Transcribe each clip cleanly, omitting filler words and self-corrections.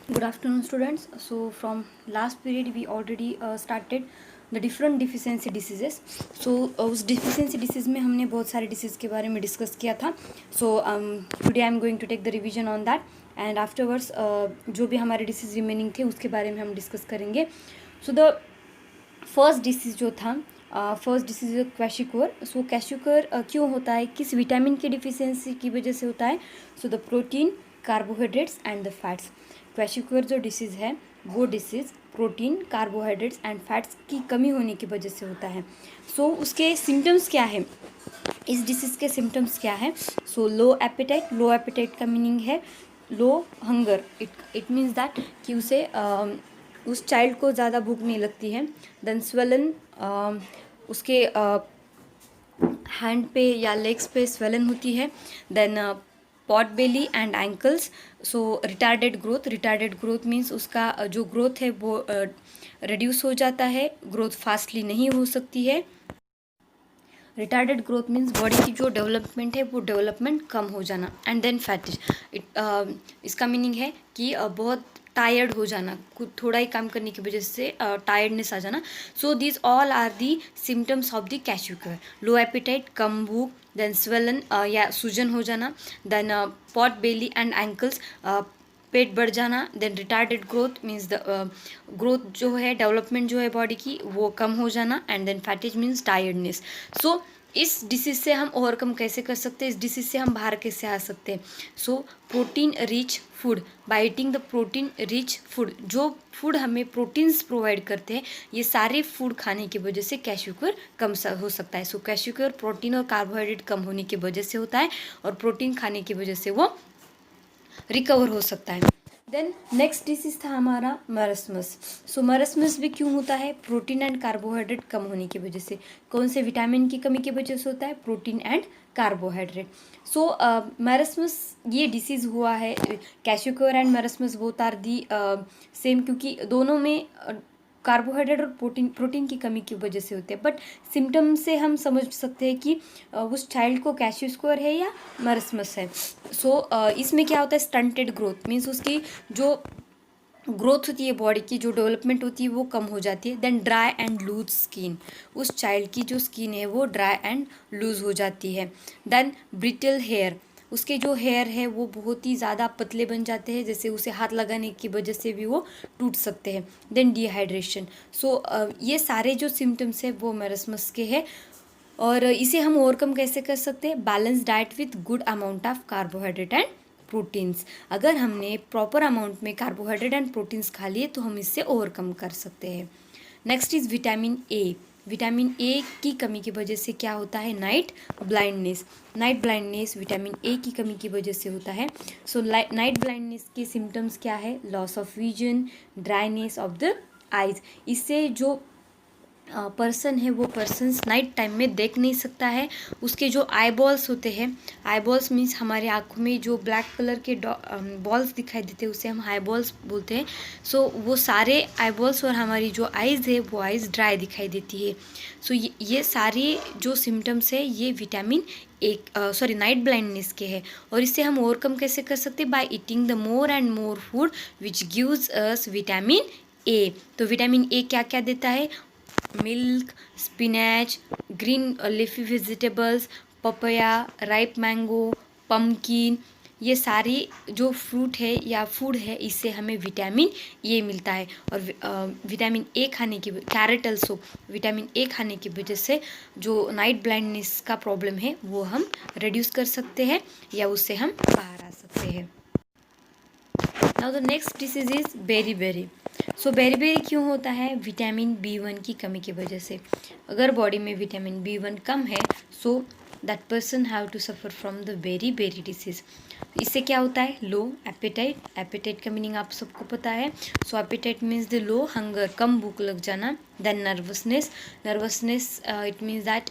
Good afternoon, students. So from last period we already started the different deficiency diseases. So उस deficiency disease में हमने बहुत सारे disease के बारे में discuss किया था. So today I am going to take the revision on that and afterwards जो भी हमारे disease remaining थे उसके बारे में हम discuss करेंगे. So the first disease जो था फर्स्ट डिसीज क्वैशिक्योर. सो क्वैशिक्योर क्यों होता है, किस विटामिन की डिफिशियंसी की वजह से होता है? So the protein, carbohydrates and the fats. Kwashiorkor जो डिसीज़ है वो disease protein, carbohydrates and fats की कमी होने की वजह से होता है. सो उसके सिम्टम्स क्या है, इस डिसीज़ के सिम्टम्स क्या है? सो लो एपेटाइट. लो एपेटाइट का मीनिंग है लो हंगर. इट मीन्स दैट कि उसे उस चाइल्ड को ज़्यादा भूख नहीं लगती है. देन स्वेलन, उसके हैंड पे या लेग्स पे स्वेलन होती है. Then pot belly and ankles. So retarded growth. Retarded growth means उसका जो ग्रोथ है वो रिड्यूस हो जाता है, ग्रोथ फास्टली नहीं हो सकती है. रिटार्डेड ग्रोथ मीन्स बॉडी की जो डेवलपमेंट है वो डेवलपमेंट कम हो जाना. And then fatigue. इसका मीनिंग है कि बहुत टायर्ड हो जाना, थोड़ा ही काम करने की वजह से टायर्डनेस आ जाना. So this all are the symptoms of the kwashiorkor. Low appetite, कम भूख, देन स्वेलन या सूजन हो जाना, then pot belly and ankles, पेट बढ़ जाना. Then retarded growth means the growth जो है, डेवलपमेंट जो है बॉडी की वो कम हो जाना. And then fatigue means tiredness. So इस डिसीज़ से हम ओवरकम कैसे कर सकते हैं, इस डिसीज़ से हम बाहर कैसे आ सकते हैं? So protein rich food, bye eating the protein rich food. जो फूड हमें प्रोटीन्स प्रोवाइड करते हैं, ये सारे फूड खाने की वजह से क्वैशिक्योर कम हो सकता है. सो क्वैशिक्योर प्रोटीन और कार्बोहाइड्रेट कम होने की वजह से होता है और प्रोटीन खाने की वजह से वो रिकवर हो सकता है. देन नेक्स्ट डिसीज था हमारा मरस्मस. सो मरस्मस भी क्यों होता है? प्रोटीन एंड कार्बोहाइड्रेट कम होने की वजह से. कौन से विटामिन की कमी की वजह से होता है? Protein and carbohydrate. So marasmus ये डिसीज़ हुआ है. Kwashiorkor and marasmus both are the same, क्योंकि दोनों में कार्बोहाइड्रेट और प्रोटीन की कमी की वजह से होते हैं. बट सिम्टम से हम समझ सकते हैं कि उस चाइल्ड को क्वैशिक्योर है या मरस्मस है. सो इसमें क्या होता है? स्टंटेड ग्रोथ मीन्स उसकी जो ग्रोथ होती है, बॉडी की जो डेवलपमेंट होती है वो कम हो जाती है. Then dry and loose skin. उस चाइल्ड की जो स्किन है वो ड्राई एंड लूज हो जाती है. Then brittle hair. उसके जो हेयर है वो बहुत ही ज़्यादा पतले बन जाते हैं, जैसे उसे हाथ लगाने की वजह से भी वो टूट सकते हैं. Then dehydration. सो ये सारे जो सिम्टम्स है वो मरस्मस के हैं. और इसे हम ओवरकम कैसे कर सकते हैं? Balance diet with good amount of carbohydrate and proteins. अगर हमने प्रॉपर अमाउंट में कार्बोहाइड्रेट एंड प्रोटीन्स खा लिए तो हम इससे ओवरकम कर सकते हैं. Next is vitamin A. Vitamin A की कमी की वजह से क्या होता है? Night blindness. Night blindness vitamin A की कमी की वजह से होता है. सो नाइट ब्लाइंडनेस के सिम्टम्स क्या है? Loss of vision, dryness of the eyes. इससे जो पर्सन है वो पर्सन्स नाइट टाइम में देख नहीं सकता है. उसके जो आई बॉल्स होते हैं, आई बॉल्स मीन्स हमारे आँखों में जो ब्लैक कलर के बॉल्स दिखाई देते हैं उसे हम आई बॉल्स बोलते हैं. सो वो सारे आई बॉल्स और हमारी जो आइज़ है वो आइज़ ड्राई दिखाई देती है. सो ये सारे जो सिम्टम्स है ये विटामिन नाइट ब्लाइंडनेस के हैं. और इससे हम ओवरकम कैसे कर सकते हैं? Bye eating the more and more food which gives us vitamin A. तो विटामिन ए क्या क्या देता है? Milk, spinach, green leafy vegetables, papaya, ripe mango, pumpkin. ये सारी जो फ्रूट है या फूड है इससे हमें विटामिन ए मिलता है. और विटामिन ए खाने की, कैरेट अल्सो, विटामिन ए खाने की वजह से जो नाइट ब्लाइंडनेस का प्रॉब्लम है वो हम रिड्यूस कर सकते हैं या उससे हम बाहर आ सकते हैं. Now the next disease is beri. So beri क्यों होता है? विटामिन B1 की कमी की वजह से. अगर बॉडी में विटामिन B1 कम है so that person have to suffer from the beri disease. इससे क्या होता है? Low appetite. एपेटाइट का मीनिंग आप सबको पता है. So appetite means the low hunger, कम भूख लग जाना. Then nervousness. Nervousness it means that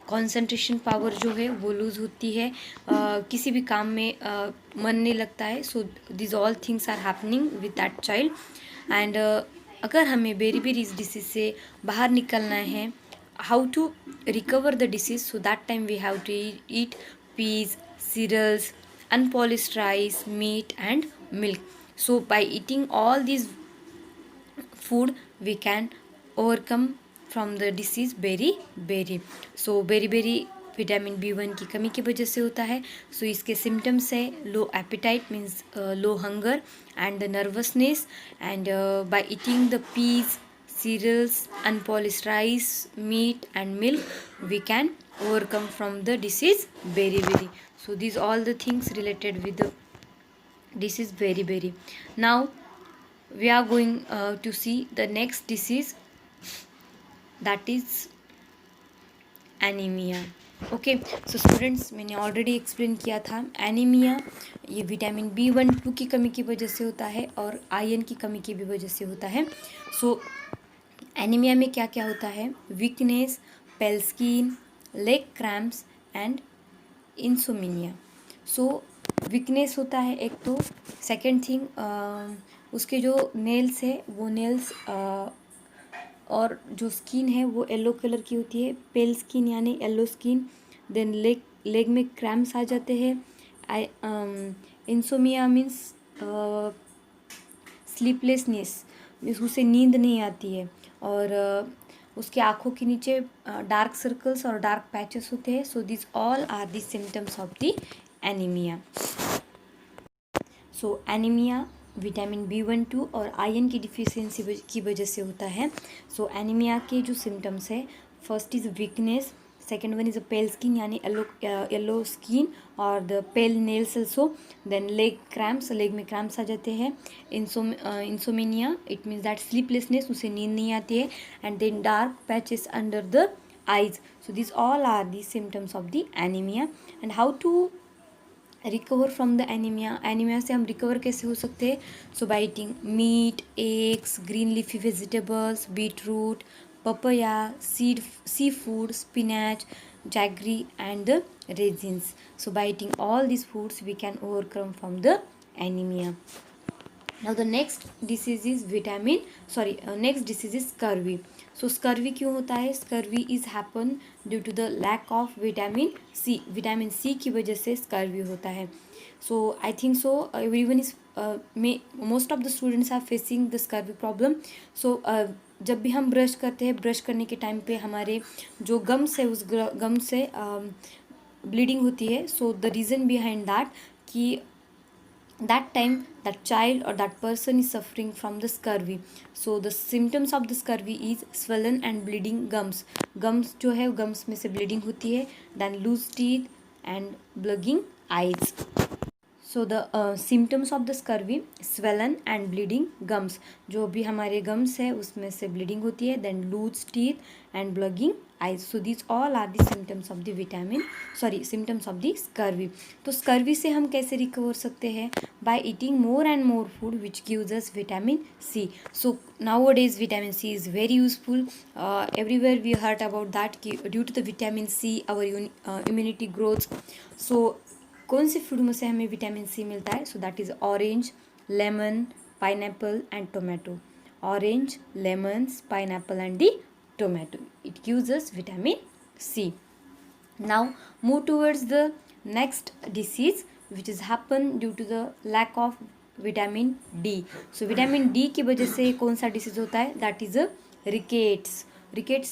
concentration power जो है वो लूज़ होती है, किसी भी काम में मन नहीं लगता है. So this all things are happening with that child. And अगर हमें बेरी डिसीज़ से बाहर निकलना है, how to recover the disease? So that time we have to eat peas, cereals, unpolished rice, meat and milk. So by eating all these food we can overcome from the disease beriberi. So beriberi vitamin B1 की कमी की वजह से होता है. सो इसके symptoms है low appetite means low hunger and the nervousness, and by eating the peas, cereals, unpolished rice, meat and milk we can overcome from the disease beriberi. So these all the things related with the disease beriberi. Now we are going to see the next disease, that is anaemia. Okay, so students मैंने already explain किया था anaemia ये vitamin B1-2 की कमी की वजह से होता है और आयरन की कमी की भी वजह से होता है. सो एनीमिया में क्या क्या होता है? Weakness, pail skin, leg cramps and insomnia. So weakness होता है एक तो. सेकेंड थिंग उसके जो नेल्स है वो नेल्स और जो स्किन है वो येलो कलर की होती है, पेल स्किन यानी येलो स्किन. देन लेग में क्रैम्प्स आ जाते हैं. इंसोमिया मीन्स स्लीपलेसनेस मीन्स उसे नींद नहीं आती है, और उसके आँखों के नीचे डार्क सर्कल्स और डार्क पैचेस होते हैं. So this all are the symptoms of the anaemia. So anaemia vitamin B1-2 और आयरन की डिफिशियंसी की वजह से होता है. सो एनीमिया के जो सिम्टम्स है, first is weakness, second one is a pale skin यानी येलो स्किन और the pale nails also. Then leg cramps, leg में क्रैम्प्स आ जाते हैं. Insomnia it means that sleeplessness, उसे नींद नहीं आती है. And then dark patches under the eyes. So this all are the symptoms of the anaemia. And how to recover from the anaemia. Anaemia से हम रिकवर कैसे हो सकते हैं? So by eating meat, eggs, green leafy vegetables, beet root, papaya, sea food, spinach, jaggery and the raisins. So by eating all these foods we can overcome from the anemia. Now the next disease is next disease is scurvy. So scurvy क्यों होता है? Scurvy is happen due to the lack of vitamin C. Vitamin C की वजह से scurvy होता है. So I think so everyone is most of the students are facing the scurvy problem. So जब भी हम ब्रश करते हैं, ब्रश करने के टाइम पे हमारे जो गम्स है उस गम से ब्लीडिंग होती है. So the reason behind that कि that time that child or that person is suffering from the scurvy. So the symptoms of the scurvy is swollen and bleeding gums. Gums जो है gums में से bleeding होती है. Then loose teeth and blooding eyes. So the symptoms of the scurvy, swollen and bleeding gums. जो भी हमारे gums है उसमें से bleeding होती है. Then loose teeth and blooding eyes. So these all are the symptoms of the symptoms of the scurvy. तो scurvy से हम कैसे recover सकते हैं? By eating more and more food which gives us vitamin C. So nowadays vitamin C is very useful. Everywhere we heard about that कि due to the vitamin C our immunity grows. So कौन से food में से हमें vitamin C मिलता है? So that is orange, lemon, pineapple and tomato. Orange, lemons, pineapple and the tomato. It gives us vitamin C. Now move towards the next disease which is happen due to the lack of vitamin D. So vitamin D की वजह से कौन सा disease होता है? That is rickets. Rickets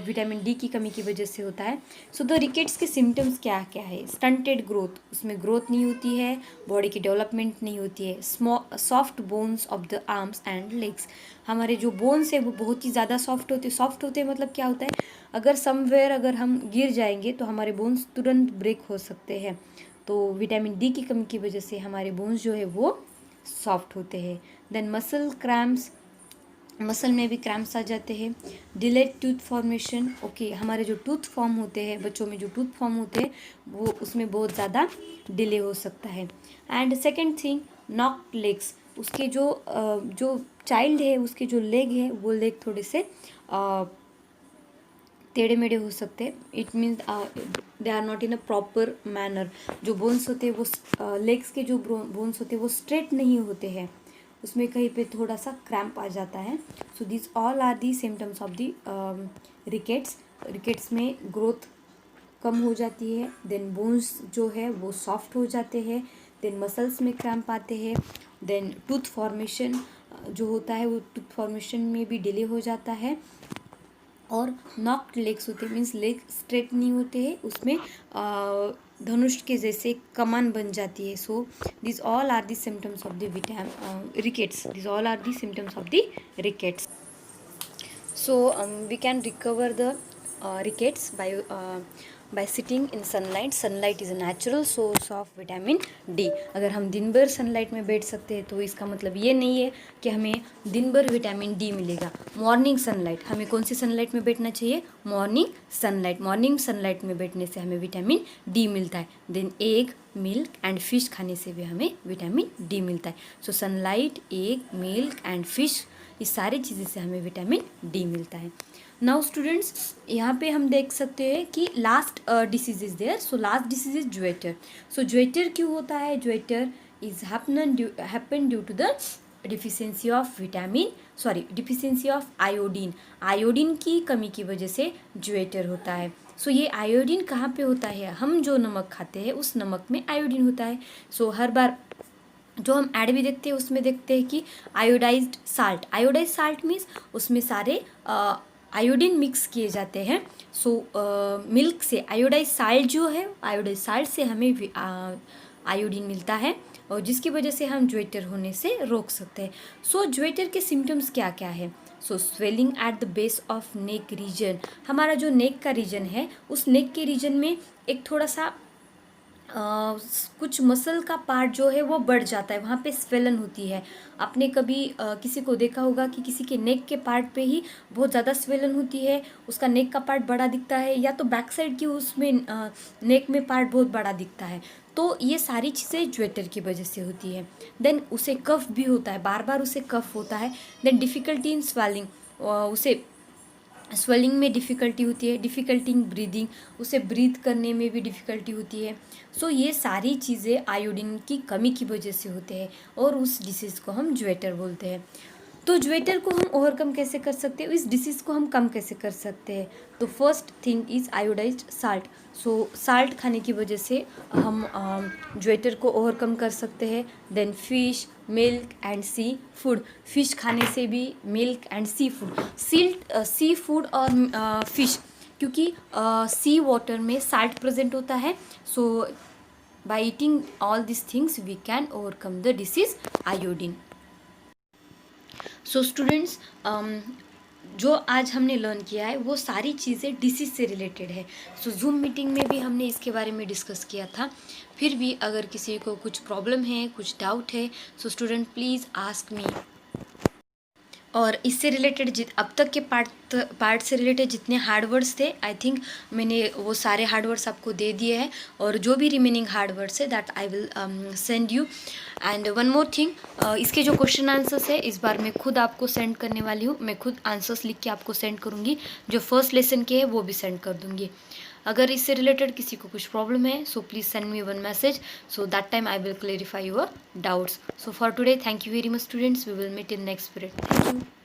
vitamin D की कमी की वजह से होता है. सो द रिकेट्स के सिम्टम्स क्या क्या है? स्टंटेड ग्रोथ, उसमें ग्रोथ नहीं होती है, बॉडी की डेवलपमेंट नहीं होती है. Soft bones of the arms and legs. हमारे जो बोन्स है वो बहुत ही ज़्यादा सॉफ्ट होते हैं. मतलब क्या होता है? अगर समवेयर अगर हम गिर जाएंगे तो हमारे बोन्स तुरंत ब्रेक हो सकते हैं. तो विटामिन डी की कमी की वजह से हमारे बोन्स जो है वो सॉफ्ट होते हैं. देन मसल क्रैम्प्स, मसल में भी क्रैम्प्स आ जाते हैं. Delayed tooth formation. ओके, हमारे जो टूथ फॉर्म होते हैं, बच्चों में जो टूथ फॉर्म होते हैं वो उसमें बहुत ज़्यादा डिले हो सकता है. And second thing knocked legs. उसके जो चाइल्ड है उसके जो लेग है वो लेग थोड़े से टेढ़े मेढ़े हो सकते हैं. It means they are not in a proper manner. जो बोन्स होते हैं वो लेग्स के जो बोन्स होते हैं वो स्ट्रेट नहीं होते हैं, उसमें कहीं पे थोड़ा सा क्रैम्प आ जाता है. So this all are the symptoms of the rickets. Rickets में ग्रोथ कम हो जाती है. देन बोन्स जो है वो सॉफ्ट हो जाते हैं. देन मसल्स में क्रैम्प आते हैं, देन टूथ फॉर्मेशन जो होता है वो टूथ फॉर्मेशन में भी डिले हो जाता है, और नॉक्ड लेग्स होते हैं मीन्स लेग स्ट्रेट नहीं होते हैं, उसमें धनुष के जैसे कमान बन जाती है. So this all are the symptoms of the rickets. This all are the symptoms of the rickets. So we can recover the rickets by sitting in sunlight. Sunlight is a natural source of vitamin D. अगर हम दिन भर sunlight में बैठ सकते हैं तो इसका मतलब ये नहीं है कि हमें दिन भर विटामिन डी मिलेगा. मॉर्निंग सनलाइट, हमें कौन सी सनलाइट में बैठना चाहिए? Morning sunlight. मॉर्निंग सनलाइट में बैठने से हमें विटामिन डी मिलता है. Then egg, milk and fish खाने से भी हमें विटामिन डी मिलता है. So sunlight, egg, milk and fish, इस सारी चीज़ें से हमें विटामिन डी मिलता है. नाउ स्टूडेंट्स, यहाँ पे हम देख सकते हैं कि last disease is there. So last disease is goitre. So goitre क्यों होता है? Goitre is happen due to the deficiency of deficiency of iodine. Iodine की कमी की वजह से ज्वेटर होता है. सो ये आयोडीन कहाँ पे होता है? हम जो नमक खाते हैं उस नमक में आयोडीन होता है. सो हर बार जो हम ऐड भी देखते हैं उसमें देखते हैं कि आयोडाइज्ड साल्ट मीन्स उसमें सारे आयोडीन मिक्स किए जाते हैं. सो मिल्क से आयोडाइज साल्ट जो है, आयोडाइज साल्ट से हमें आयोडीन मिलता है और जिसकी वजह से हम ज्वेटर होने से रोक सकते हैं. सो ज्वेटर के सिम्टम्स क्या क्या है? So swelling at the base of neck region. हमारा जो नेक का रीजन है उस नेक के रीजन में एक थोड़ा सा कुछ मसल का पार्ट जो है वो बढ़ जाता है, वहाँ पे स्वेलन होती है. आपने कभी किसी को देखा होगा कि किसी के नेक के पार्ट पे ही बहुत ज़्यादा स्वेलन होती है, उसका नेक का पार्ट बड़ा दिखता है, या तो बैक साइड की उसमें नेक में पार्ट बहुत बड़ा दिखता है. तो ये सारी चीज़ें ज्वेटर की वजह से होती है. देन उसे कफ भी होता है, बार बार उसे कफ होता है. देन डिफ़िकल्टी इन स्वेलिंग, उसे स्वेलिंग में डिफ़िकल्टी होती है. डिफ़िकल्टी इन ब्रीदिंग, उसे ब्रीथ करने में भी डिफ़िकल्टी होती है. सो ये सारी चीज़ें आयोडीन की कमी की वजह से होते हैं और उस डिसीज़ को हम ज्वेटर बोलते हैं. तो ज्वेटर को हम ओवरकम कैसे कर सकते हैं? इस डिसीज़ को हम कम कैसे कर सकते हैं? तो first thing is iodised salt. So salt खाने की वजह से हम ज्वेटर को ओवरकम कर सकते हैं. Then fish, milk and sea food. Fish खाने से भी, milk and sea food, sea food और फिश, क्योंकि सी वाटर में साल्ट प्रेजेंट होता है. So by eating all this things we can overcome the disease iodine. So students, जो आज हमने लर्न किया है वो सारी चीज़ें डिसीज से रिलेटेड है. सो जूम मीटिंग में भी हमने इसके बारे में डिस्कस किया था. फिर भी अगर किसी को कुछ प्रॉब्लम है, कुछ डाउट है, so student please ask me. और इससे रिलेटेड अब तक के पार्ट से रिलेटेड जितने हार्ड वर्ड्स थे, आई थिंक मैंने वो सारे हार्ड वर्ड्स आपको दे दिए हैं. और जो भी रिमेनिंग हार्ड वर्ड्स है that I will send you. And one more thing, इसके जो क्वेश्चन आंसर्स है इस बार मैं खुद आपको सेंड करने वाली हूँ. मैं खुद आंसर्स लिख के आपको सेंड करूँगी. जो फर्स्ट लेसन के है वो भी सेंड कर दूँगी. अगर इससे रिलेटेड किसी को कुछ प्रॉब्लम है, so please send me one message. So that time I will clarify your doubts. So for today, thank you very much students. We will meet in next period. Thank you.